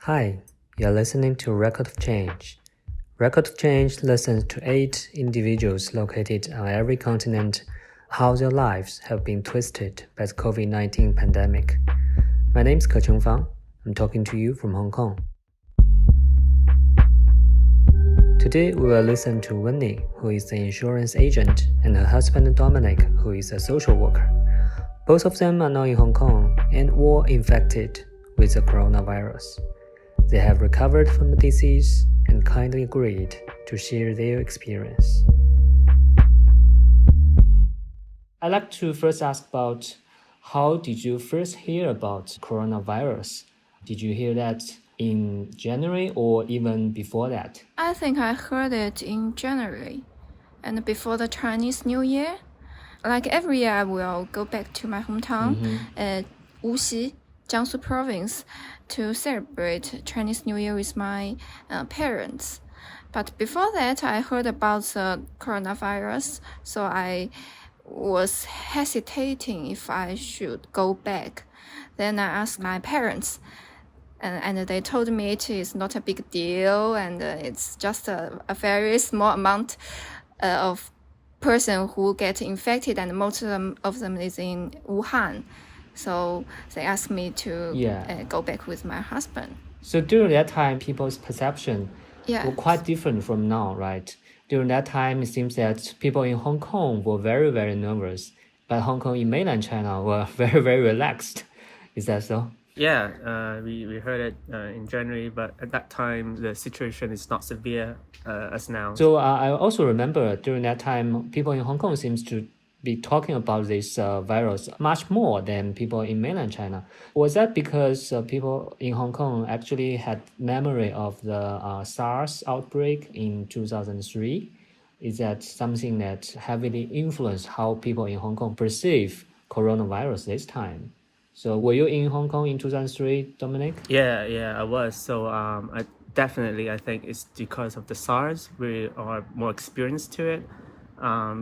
Hi, you're listening to Record of Change. Record of Change listens to 8 individuals located on every continent how their lives have been twisted by the COVID-19 pandemic. My name is Kecheng Fang. I'm talking to you from Hong Kong. Today we will listen to Wenni, who is an insurance agent, and her husband Dominic, who is a social worker. Both of them are now in Hong Kong and were infected with the coronavirus. They have recovered from the disease and kindly agreed to share their experience. I'd like to first ask about how did you first hear about coronavirus? Did you hear that in January or even before that? I think I heard it in January and before the Chinese New Year. Like every year, I will go back to my hometown, Wuxi, Jiangsu province, to celebrate Chinese New Year with my parents. But before that, I heard about the coronavirus, so I was hesitating if I should go back. Then I asked my parents, and they told me it is not a big deal, and it's just a very small amount of person who get infected, and most of them is in Wuhan. So they asked me to go back with my husband. So during that time, people's perception were quite different from now, right? During that time, it seems that people in Hong Kong were very, very nervous, but Hong Kong in mainland China were very, very relaxed. Is that so? Yeah, we heard it in January, but at that time, the situation is not severe as now. So I also remember during that time, people in Hong Kong seems to be talking about this virus much more than people in mainland China. Was that because people in Hong Kong actually had memory of the SARS outbreak in 2003? Is that something that heavily influenced how people in Hong Kong perceive coronavirus this time? So were you in Hong Kong in 2003, Dominic? Yeah, I was. So I think it's because of the SARS. We are more experienced to it.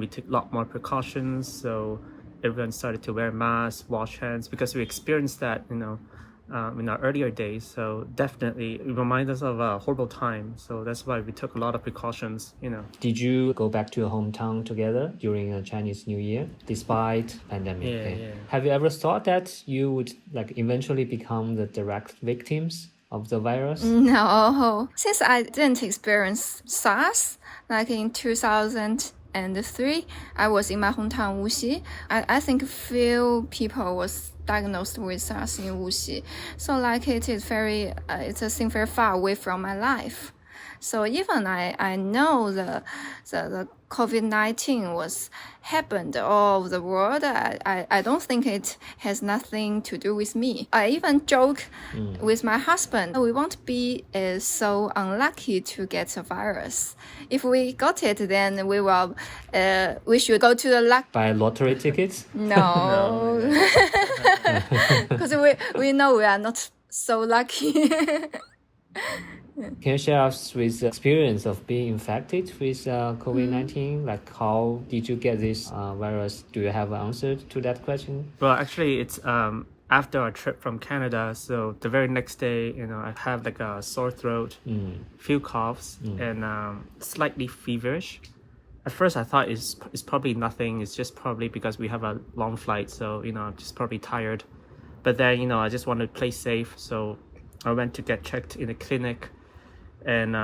We took a lot more precautions, so everyone started to wear masks, wash hands, because we experienced that, in our earlier days. So definitely it reminds us of a horrible time. So that's why we took a lot of precautions, Did you go back to your hometown together during the Chinese New Year, despite pandemic? Yeah. Have you ever thought that you would eventually become the direct victims of the virus? No, since I didn't experience SARS, in 2003, I was in my hometown Wuxi. I think few people was diagnosed with SARS in Wuxi. So it is it's a thing very far away from my life. So even I know the COVID-19 was happened all over the world, I don't think it has nothing to do with me. I even joke with my husband, we won't be so unlucky to get the virus. If we got it, then we should go to the luck. Buy lottery tickets? No. Because we know we are not so lucky. Can you share us with the experience of being infected with COVID-19? How did you get this virus? Do you have an answer to that question? Well, actually, it's after our trip from Canada. So the very next day, I have a sore throat, few coughs, and slightly feverish. At first, I thought it's probably nothing. It's just probably because we have a long flight. So, I'm just probably tired. But then, I just wanted to play safe. So I went to get checked in a clinic. And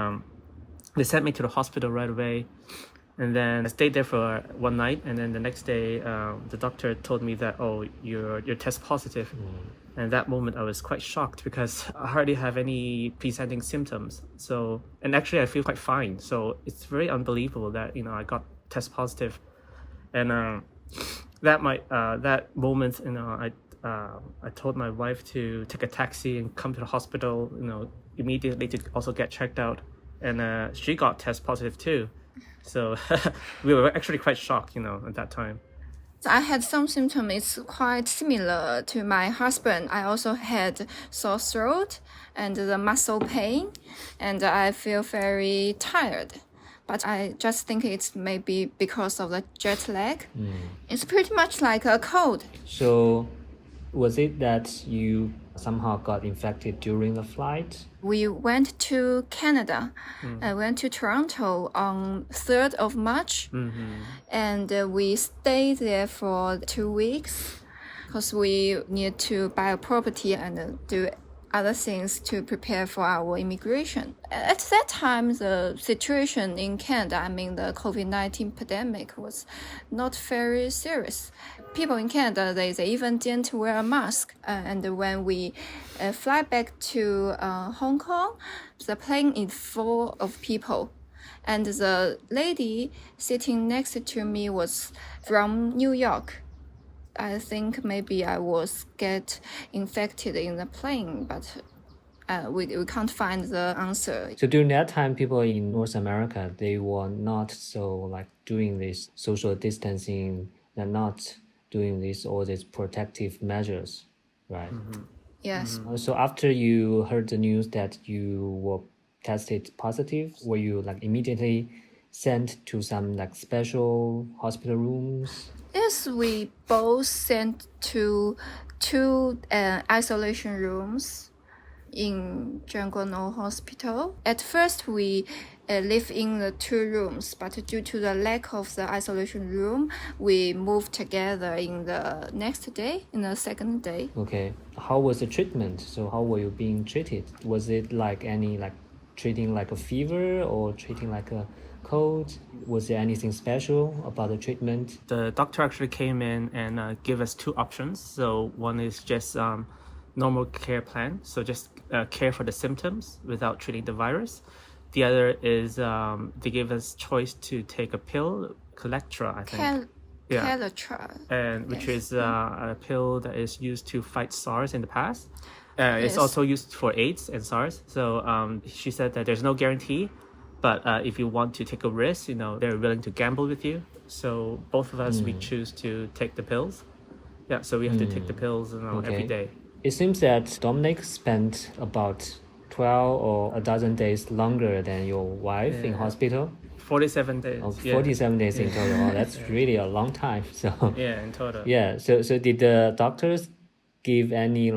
they sent me to the hospital right away. And then I stayed there for one night. And then the next day, the doctor told me that, you're test positive. And that moment, I was quite shocked because I hardly have any presenting symptoms. So, and actually, I feel quite fine. So it's very unbelievable that, I got test positive. And that moment, I told my wife to take a taxi and come to the hospital, immediately to also get checked out. And she got test positive too. So we were actually quite shocked, at that time. I had some symptoms. It's quite similar to my husband. I also had sore throat and the muscle pain, and I feel very tired. But I just think it's maybe because of the jet lag. It's pretty much like a cold. So was it that you somehow got infected during the flight? We went to Canada. I went to Toronto on 3rd of March. And we stayed there for 2 weeks because we need to buy a property and do other things to prepare for our immigration. At that time, the situation in Canada, the COVID-19 pandemic was not very serious. People in Canada, they even didn't wear a mask. And when we fly back to Hong Kong, the plane is full of people. And the lady sitting next to me was from New York. I think maybe I was get infected in the plane, but we can't find the answer. So during that time, people in North America, they were not so doing this social distancing. They're not doing all these protective measures, right? Yes. So after you heard the news that you were tested positive, were you immediately sent to some special hospital rooms? Yes, we both sent to 2 isolation rooms in Zhangguanou Hospital. At first, we lived in the 2 rooms, but due to the lack of the isolation room, we moved together in the next day, in the second day. Okay. How was the treatment? So how were you being treated? Was it treating like a fever or treating like a cold? Was there anything special about the treatment? The doctor actually came in and gave us 2 options. So one is just normal care plan, so just care for the symptoms without treating the virus. The other is they gave us choice to take a pill, Colectra, I think. Colectra. And which is a pill that is used to fight SARS in the past. It's also used for AIDS and SARS. So she said that there's no guarantee, but if you want to take a risk, they're willing to gamble with you. So both of us, we choose to take the pills. Yeah, so we have to take the pills every day. It seems that Dominic spent about 12 or a dozen days longer than your wife in hospital. 47 days. 47 days in total. Oh, that's really a long time. So yeah, in total. Yeah. So did the doctors give any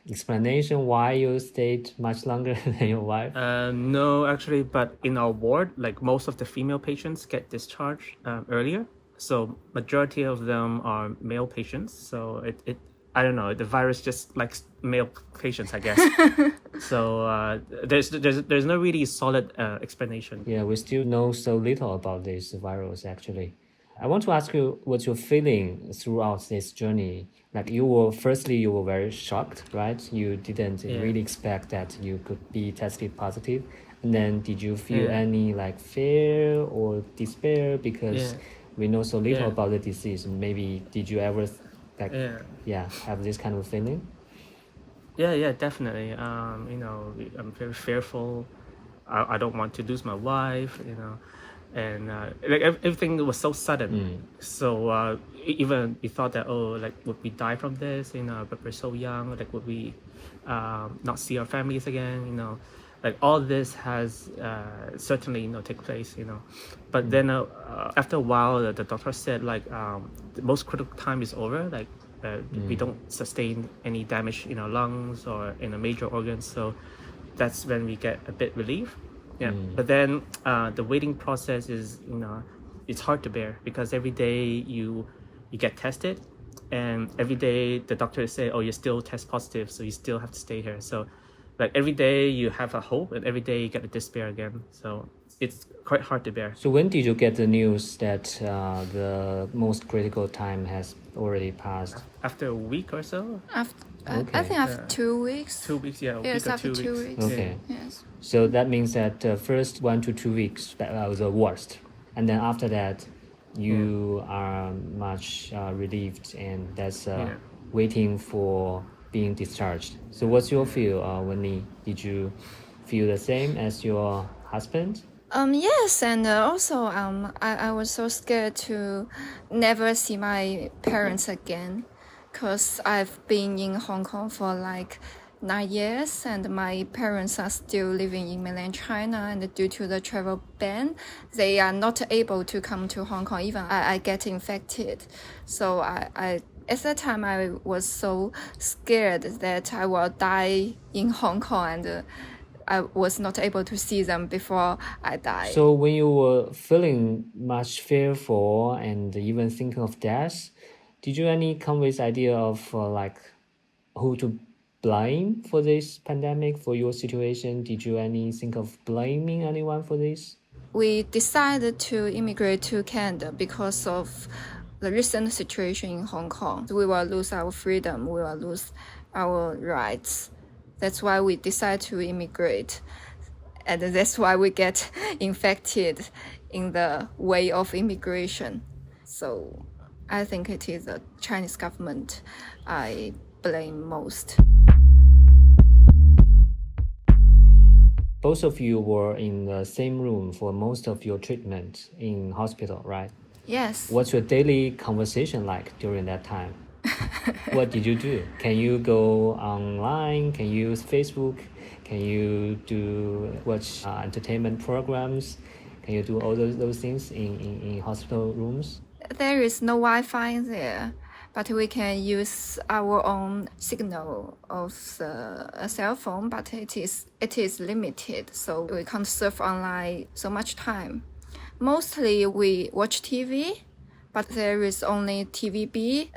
explanation why you stayed much longer than your wife? No, actually, but in our ward, most of the female patients get discharged earlier. So majority of them are male patients. So it I don't know, the virus just likes male patients, I guess. So there's no really solid explanation. Yeah, we still know so little about this virus actually. I want to ask you what's your feeling throughout this journey. You were very shocked, right? You didn't really expect that you could be tested positive. And then did you feel any fear or despair because we know so little about the disease? Maybe did you ever have this kind of feeling? Yeah, definitely. I'm very fearful. I don't want to lose my wife, and everything was so sudden. So even we thought that would we die from this? But we're so young. Would we not see our families again? All this has certainly take place. But then after a while, the doctor said the most critical time is over. We don't sustain any damage in our lungs or in a major organ, so that's when we get a bit relief. Yeah. But then the waiting process is it's hard to bear because every day you get tested, and every day the doctor say, oh, you still test positive, so you still have to stay here. So every day you have a hope, and every day you get a despair again. So it's quite hard to bear. So when did you get the news that the most critical time has already passed? After a week or so. I think after 2 weeks. 2 weeks, yeah. Yes, after 2 weeks. Okay. Yes. So that means that first 1 to 2 weeks that was the worst, and then after that, you are much relieved, and that's waiting for being discharged. So what's your feel, Wenni? Did you feel the same as your husband? Yes, and also I was so scared to never see my parents again, because I've been in Hong Kong for 9 years, and my parents are still living in mainland China, and due to the travel ban, they are not able to come to Hong Kong. Even I get infected, so I At that time, I was so scared that I will die in Hong Kong, and I was not able to see them before I died. So when you were feeling much fearful and even thinking of death, did you any come with idea of like who to blame for this pandemic, for your situation? Did you any think of blaming anyone for this? We decided to immigrate to Canada because of the recent situation in Hong Kong. We will lose our freedom, we will lose our rights. That's why we decide to immigrate. And that's why we get infected in the way of immigration. So I think it is the Chinese government I blame most. Both of you were in the same room for most of your treatment in hospital, right? Yes. What's your daily conversation like during that time? What did you do? Can you go online? Can you use Facebook? Can you watch entertainment programs? Can you do all those things in hospital rooms? There is no Wi-Fi there, but we can use our own signal of the cell phone, but it is limited, so we can't surf online so much time. Mostly we watch TV, but there is only TVB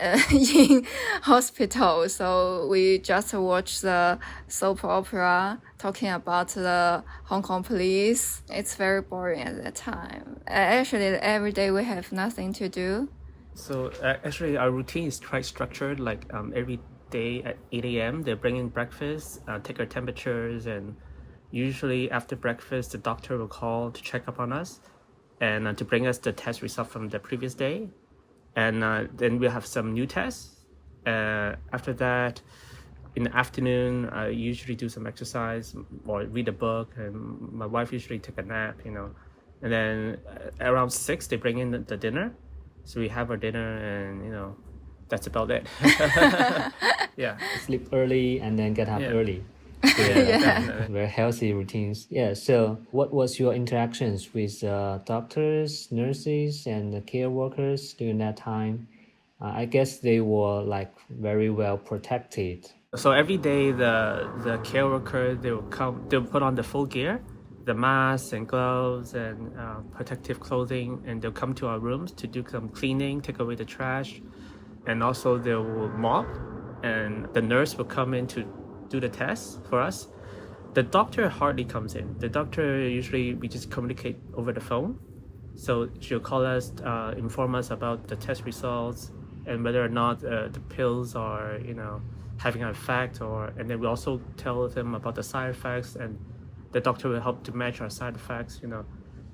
in hospital, so we just watch the soap opera talking about the Hong Kong police. It's very boring at that time. Actually, every day we have nothing to do. So actually, our routine is quite structured. Like every day at 8 a.m., they bring in breakfast, take our temperatures, and usually after breakfast, the doctor will call to check up on us and to bring us the test result from the previous day. And then we'll have some new tests. After that, in the afternoon, I usually do some exercise or read a book, and my wife usually take a nap, And then around 6, they bring in the dinner. So we have our dinner, and, that's about it. Yeah. Sleep early and then get up early. Yeah. Very healthy routines. Yeah. So, what was your interactions with doctors, nurses, and the care workers during that time? I guess they were like very well protected. So every day, the care worker, they'll put on the full gear, the masks and gloves and protective clothing, and they'll come to our rooms to do some cleaning, take away the trash, and also they will mop, and the nurse will come in to do the tests for us. The doctor hardly comes in. The doctor, usually we just communicate over the phone. So she'll call us, inform us about the test results and whether or not the pills are, having an effect, and then we also tell them about the side effects, and the doctor will help to match our side effects,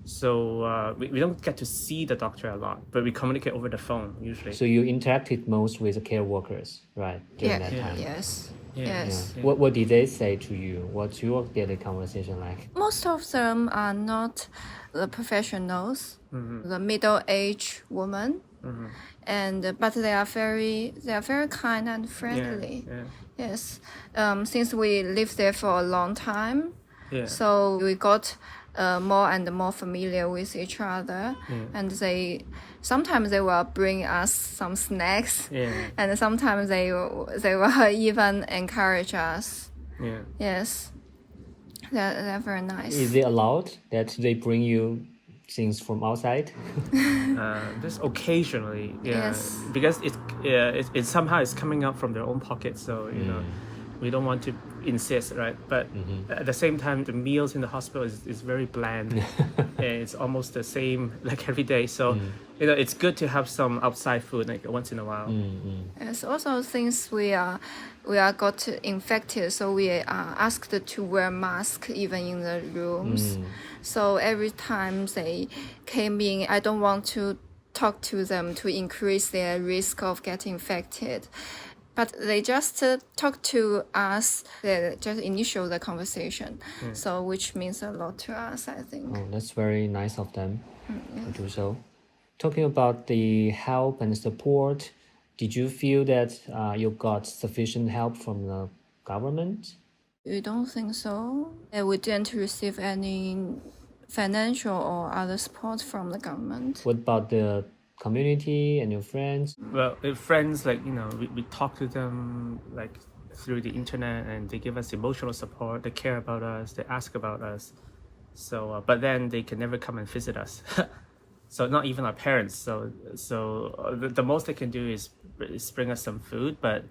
So we don't get to see the doctor a lot, but we communicate over the phone usually. So you interacted most with the care workers, right? During that time. Yes. Yeah. Yes. Yeah. What did they say to you? What's your daily conversation like? Most of them are not the professionals, the middle-aged woman, but they are very kind and friendly. Yeah. Yes. Since we lived there for a long time, Yeah. so we got more and more familiar with each other, and sometimes they will bring us some snacks, and sometimes they will even encourage us. Yeah. Yes, they're very nice. Is it allowed that they bring you things from outside? Just occasionally, Yes. because it somehow is coming out from their own pocket, so we don't want to insist, right? But at the same time, the meals in the hospital is very bland, and it's almost the same like every day. So it's good to have some outside food like once in a while. Yes, also since we are got infected, so we are asked to wear mask even in the rooms. So every time they came in, I don't want to talk to them to increase their risk of getting infected. But they just talk to us, they just initiate the conversation, so which means a lot to us, I think. Oh, that's very nice of them to do so. Talking about the help and support, did you feel that you got sufficient help from the government? We don't think so. We didn't receive any financial or other support from the government. What about the community and your friends? Well, friends, like, we talk to them like through the internet, and they give us emotional support. They care about us. They ask about us. So, but then they can never come and visit us. So not even our parents. So the most they can do is bring us some food, but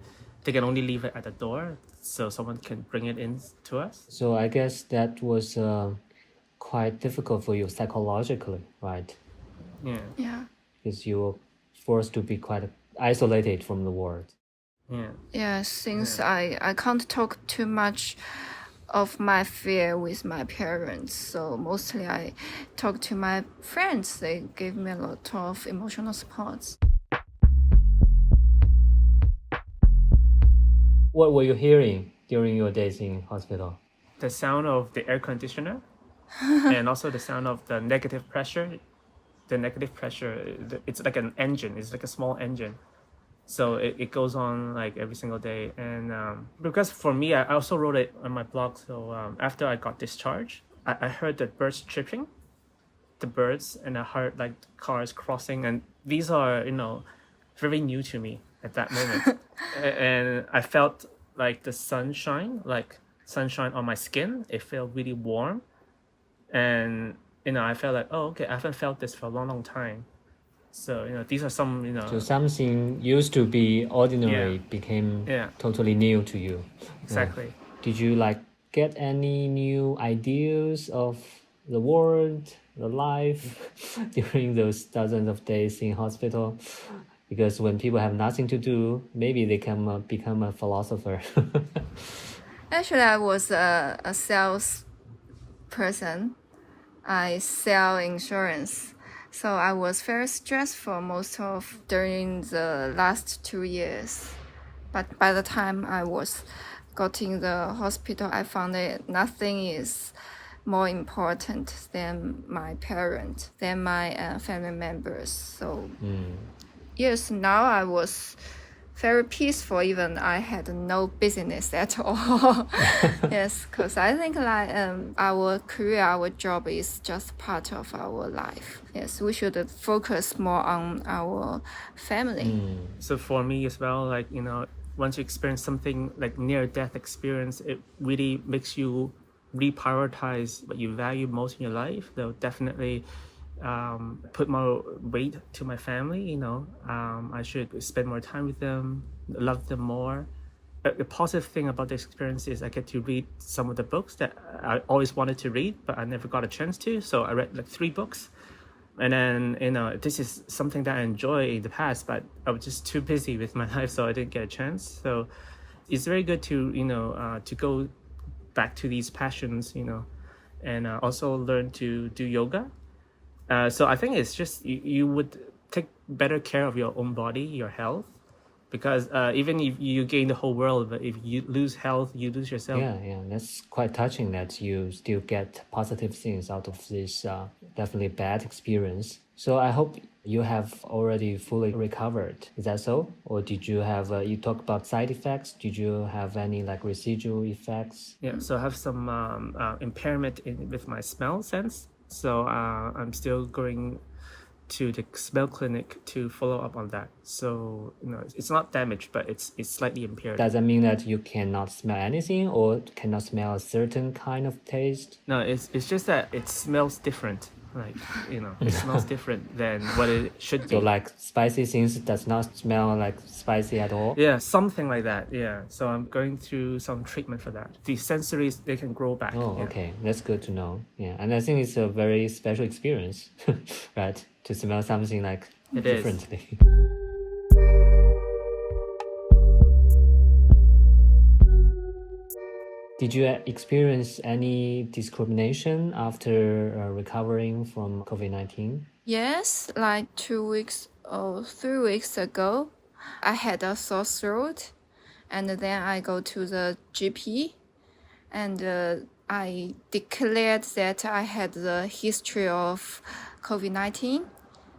they can only leave it at the door, so someone can bring it in to us. So I guess that was quite difficult for you psychologically, right? Yeah. Yeah. Because you were forced to be quite isolated from the world. Yeah. Yeah, since I can't talk too much of my fear with my parents, so mostly I talk to my friends. They give me a lot of emotional support. What were you hearing during your days in hospital? The sound of the air conditioner, and also the sound of the negative pressure. The negative pressure, it's like an engine. It's like a small engine. So it goes on like every single day. And because for me, I also wrote it on my blog. So after I got discharged, I heard the birds chirping, the birds, and I heard like cars crossing. And these are, very new to me at that moment. And I felt like the sunshine on my skin. It felt really warm. And, I felt like, oh, okay, I haven't felt this for a long, long time. So, these are some, So something used to be ordinary became totally new to you. Exactly. Did you get any new ideas of the world, the life during those dozens of days in hospital? Because when people have nothing to do, maybe they can become a philosopher. Actually, I was a sales person. I sell insurance. So I was very stressful most of during the last 2 years. But by the time I was got in the hospital, I found that nothing is more important than my parents, than my family members. So yes, now I was very peaceful, even I had no business at all. Yes, because I think our career, our job is just part of our life. Yes, we should focus more on our family. So for me as well, once you experience something like near-death experience, it really makes you reprioritize what you value most in your life. They'll definitely put more weight to my family. I should spend more time with them, love them more. The positive thing about this experience is I get to read some of the books that I always wanted to read, but I never got a chance to. So I read 3 books. And then, this is something that I enjoy in the past, but I was just too busy with my life, so I didn't get a chance. So it's very good to, to go back to these passions, and also learn to do yoga. So I think it's just you would take better care of your own body, your health, because even if you gain the whole world, but if you lose health, you lose yourself. Yeah, that's quite touching that you still get positive things out of this definitely bad experience. So I hope you have already fully recovered. Is that so? Or did you have, you talk about side effects, did you have any residual effects? Yeah, so I have some impairment with my smell sense. So I'm still going to the smell clinic to follow up on that. So it's not damaged, but it's slightly impaired. Does that mean that you cannot smell anything or cannot smell a certain kind of taste? No, it's just that it smells different. It smells different than what it should be. So spicy things does not smell spicy at all? Yeah, something like that. Yeah. So I'm going through some treatment for that. The sensories, they can grow back. Oh, okay. That's good to know. Yeah. And I think it's a very special experience, right? To smell something differently. Did you experience any discrimination after recovering from COVID-19? Yes, 2 weeks or 3 weeks ago, I had a sore throat, and then I go to the GP, and I declared that I had the history of COVID-19,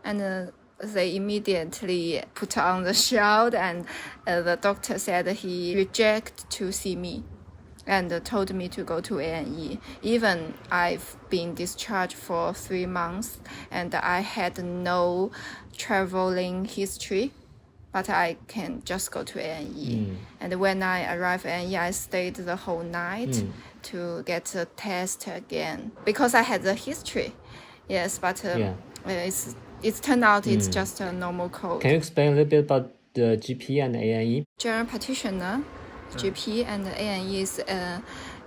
and they immediately put on the shield, and the doctor said he rejected to see me. and told me to go to A&E. Even I've been discharged for 3 months and I had no traveling history, but I can just go to A&E. And when I arrived at A&E, I stayed the whole night to get a test again because I had the history. Yes, but it's turned out it's just a normal cold. Can you explain a little bit about the GP and A&E? General practitioner, GP, and A&E is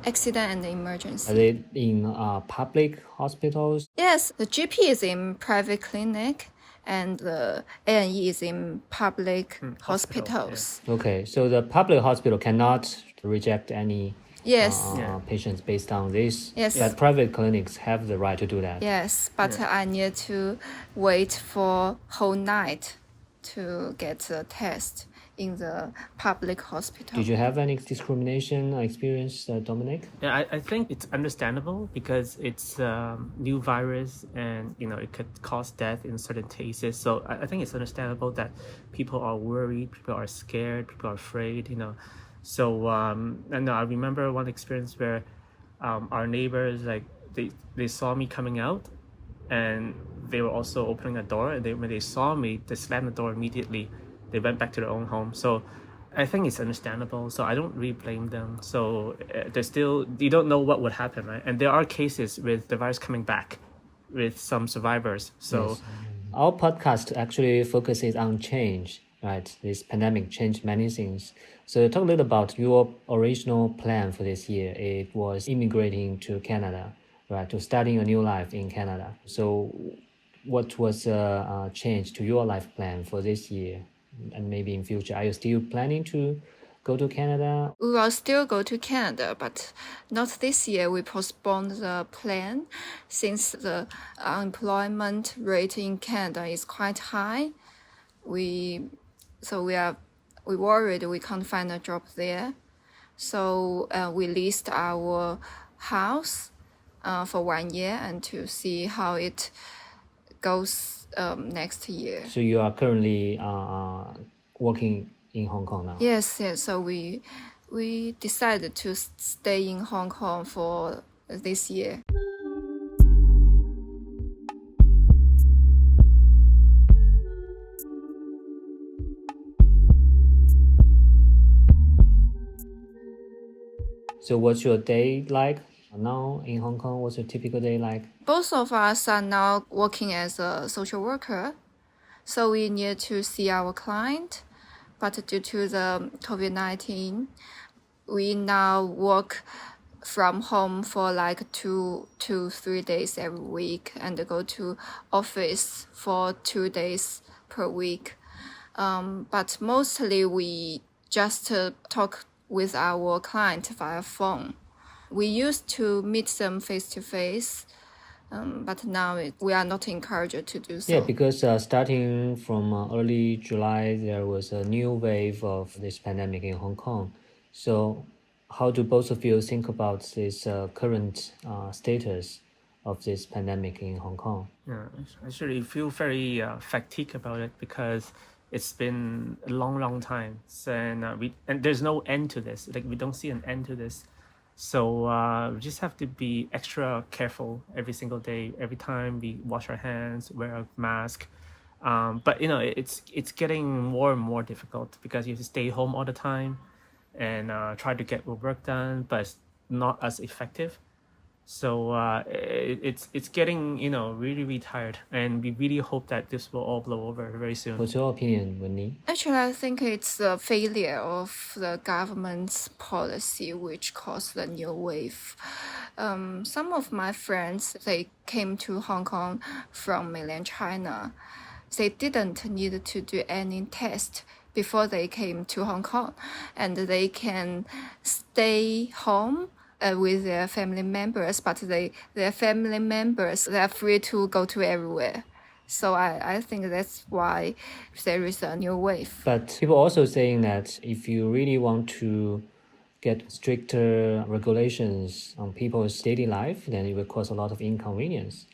accident and emergency. Are they in public hospitals? Yes, the GP is in private clinic and the A&E is in public hospitals. Yeah. Okay, so the public hospital cannot reject any Yes. patients based on this. Yes. But private clinics have the right to do that. Yes, but I need to wait for whole night to get a test in the public hospital. Did you have any discrimination experience, Dominic? Yeah, I think it's understandable because it's a new virus and, it could cause death in certain cases. So I think it's understandable that people are worried, people are scared, people are afraid, So, and I remember one experience where our neighbors, they saw me coming out and they were also opening a door. And when they saw me, they slammed the door immediately. They went back to their own home. So I think it's understandable. So I don't really blame them. So you don't know what would happen, right? And there are cases with the virus coming back with some survivors. So yes. Our podcast actually focuses on change, right? This pandemic changed many things. So talk a little about your original plan for this year. It was immigrating to Canada, right? To starting a new life in Canada. So what was a change to your life plan for this year and maybe in future? Are you still planning to go to Canada? We will still go to Canada, but not this year. We postponed the plan since the unemployment rate in Canada is quite high. We worried we can't find a job there. So we leased our house for 1 year and to see how it goes next year. So you are currently working in Hong Kong now? Yes. So we decided to stay in Hong Kong for this year. So what's your day like now in Hong Kong? What's your typical day like? Both of us are now working as a social worker, so we need to see our client. But due to the COVID-19, we now work from home for 2 to 3 days every week and go to office for 2 days per week. But mostly we just talk with our client via phone. We used to meet them face to face, but now we are not encouraged to do so. Yeah, because starting from early July, there was a new wave of this pandemic in Hong Kong. So how do both of you think about this current status of this pandemic in Hong Kong? Yeah, I actually feel very fatigued about it because it's been a long time. So, and there's no end to this. We don't see an end to this. So we just have to be extra careful every single day. Every time we wash our hands, wear a mask. But it's getting more and more difficult because you have to stay home all the time and try to get work done, but it's not as effective. So it's getting really tired, and we really hope that this will all blow over very soon. What's your opinion, Wenni? Actually, I think it's a failure of the government's policy which caused the new wave. Some of my friends, they came to Hong Kong from mainland China. They didn't need to do any test before they came to Hong Kong, and they can stay home with their family members, but their family members, they are free to go to everywhere. So I think that's why there is a new wave. But people also saying that if you really want to get stricter regulations on people's daily life, then it will cause a lot of inconvenience.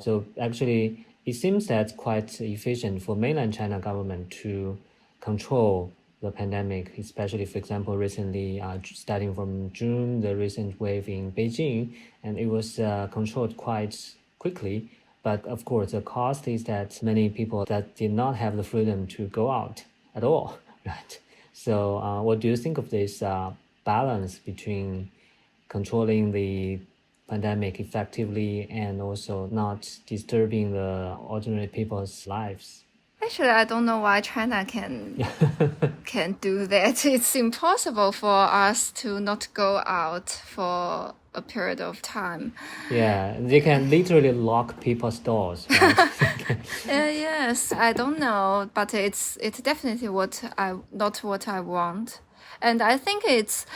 So actually, it seems that's quite efficient for mainland China government to control the pandemic, especially, for example, recently, starting from June, the recent wave in Beijing, and it was controlled quite quickly. But of course, the cost is that many people that did not have the freedom to go out at all, right? So what do you think of this balance between controlling the pandemic effectively and also not disturbing the ordinary people's lives? Actually, I don't know why China can do that. It's impossible for us to not go out for a period of time. Yeah, they can literally lock people's doors, right? Yes, I don't know, but it's definitely not what I want, and I think it's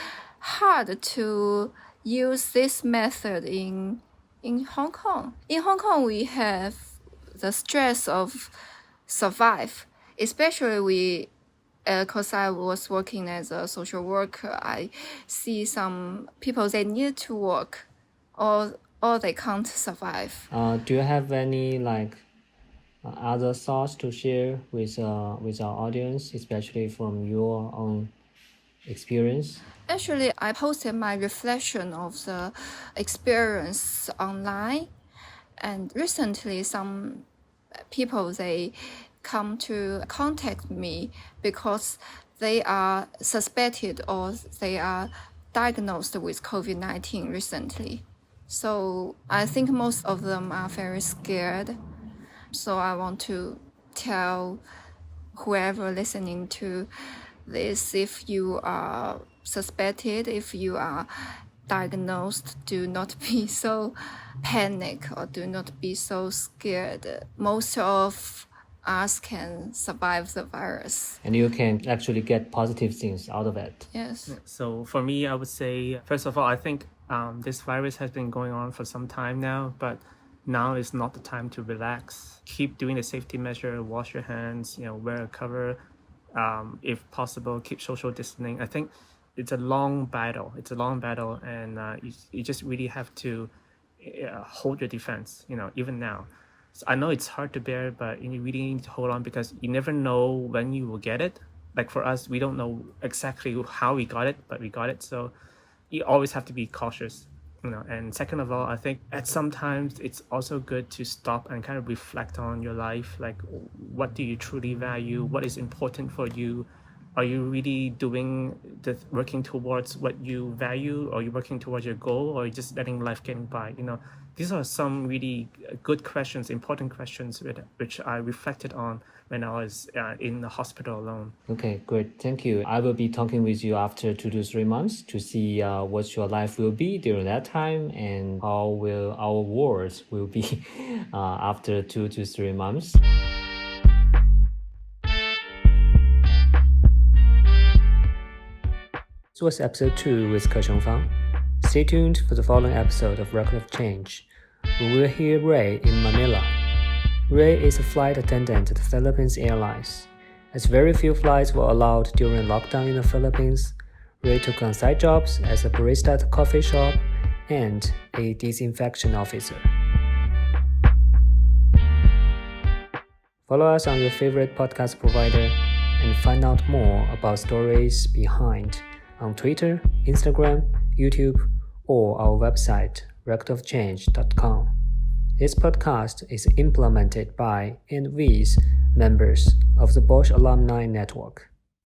hard to use this method in Hong Kong. In Hong Kong, we have the stress of survive, especially because I was working as a social worker. I see some people, they need to work or they can't survive. Do you have any other thoughts to share with our audience, especially from your own experience? Actually, I posted my reflection of the experience online, and recently some people, they come to contact me because they are suspected or they are diagnosed with COVID-19 recently. So I think most of them are very scared. So I want to tell whoever listening to this, if you are suspected, if you are diagnosed, do not be so panic or do not be so scared. Most of us can survive the virus. And you can actually get positive things out of it. Yes. So for me, I would say, first of all, I think this virus has been going on for some time now, but now is not the time to relax. Keep doing the safety measure, wash your hands, wear a cover. If possible, keep social distancing. I think it's a long battle. And you just really have to hold your defense, even now. So I know it's hard to bear, but you really need to hold on because you never know when you will get it. Like for us, we don't know exactly how we got it, but we got it. So you always have to be cautious. And second of all, I think at some times it's also good to stop and kind of reflect on your life. Like, what do you truly value? What is important for you? Are you really working towards what you value? Or are you working towards your goal? Or are you just letting life get by? These are some really good questions, important questions, which I reflected on when I was in the hospital alone. Okay, great. Thank you. I will be talking with you after 2 to 3 months to see what your life will be during that time and how will our world will be after 2 to 3 months. This was episode 2 with Kecheng Fang. Stay tuned for the following episode of Record of Change. We will hear Ray in Manila. Ray is a flight attendant at the Philippines Airlines. As very few flights were allowed during lockdown in the Philippines, Ray took on side jobs as a barista at a coffee shop and a disinfection officer. Follow us on your favorite podcast provider and find out more about stories behind on Twitter, Instagram, YouTube, or our website, recordofchange.com. This podcast is implemented by and with members of the Bosch Alumni Network.